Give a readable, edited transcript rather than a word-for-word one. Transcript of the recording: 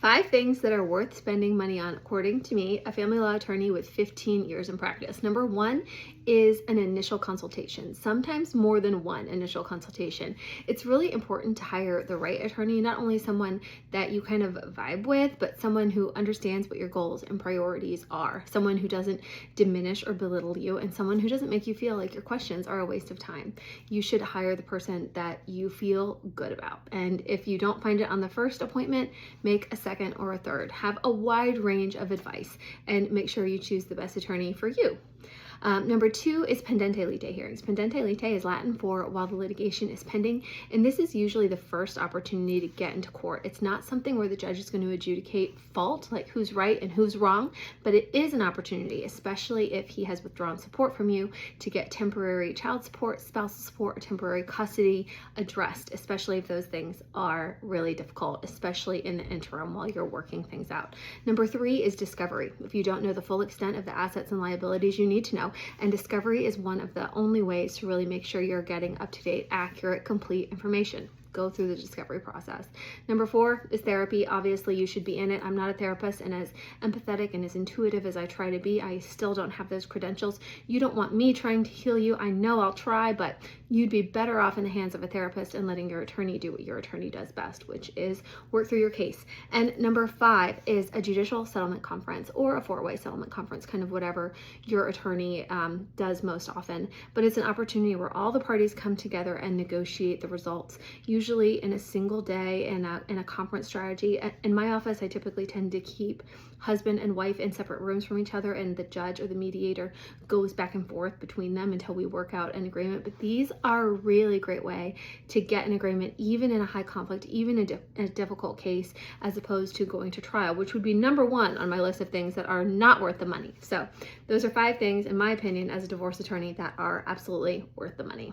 5 things that are worth spending money on, according to me, a family law attorney with 15 years in practice. Number one is an initial consultation, sometimes more than one initial consultation. It's really important to hire the right attorney, not only someone that you kind of vibe with, but someone who understands what your goals and priorities are, someone who doesn't diminish or belittle you, and someone who doesn't make you feel like your questions are a waste of time. You should hire the person that you feel good about. And if you don't find it on the first appointment, make a second or a third. Have a wide range of advice and make sure you choose the best attorney for you. Number two is pendente lite hearings. Pendente lite is Latin for while the litigation is pending, and this is usually the first opportunity to get into court. It's not something where the judge is going to adjudicate fault, like who's right and who's wrong, but it is an opportunity, especially if he has withdrawn support from you, to get temporary child support, spousal support, or temporary custody addressed, especially if those things are really difficult, especially in the interim while you're working things out. Number three is discovery. If you don't know the full extent of the assets and liabilities, you need to know. And discovery is one of the only ways to really make sure you're getting up-to-date, accurate, complete information. Go through the discovery process. Number four is therapy. Obviously, you should be in it. I'm not a therapist, and as empathetic and as intuitive as I try to be, I still don't have those credentials. You don't want me trying to heal you. I know I'll try, but you'd be better off in the hands of a therapist and letting your attorney do what your attorney does best, which is work through your case. And number five is a judicial settlement conference or a four-way settlement conference, kind of whatever your attorney does most often. But it's an opportunity where all the parties come together and negotiate the results, usually in a single day in a conference strategy. In my office, I typically tend to keep husband and wife in separate rooms from each other, and the judge or the mediator goes back and forth between them until we work out an agreement. But these are a really great way to get an agreement, even in a high conflict, even in a difficult case, as opposed to going to trial, which would be number one on my list of things that are not worth the money. So those are 5 things, in my opinion, as a divorce attorney, that are absolutely worth the money.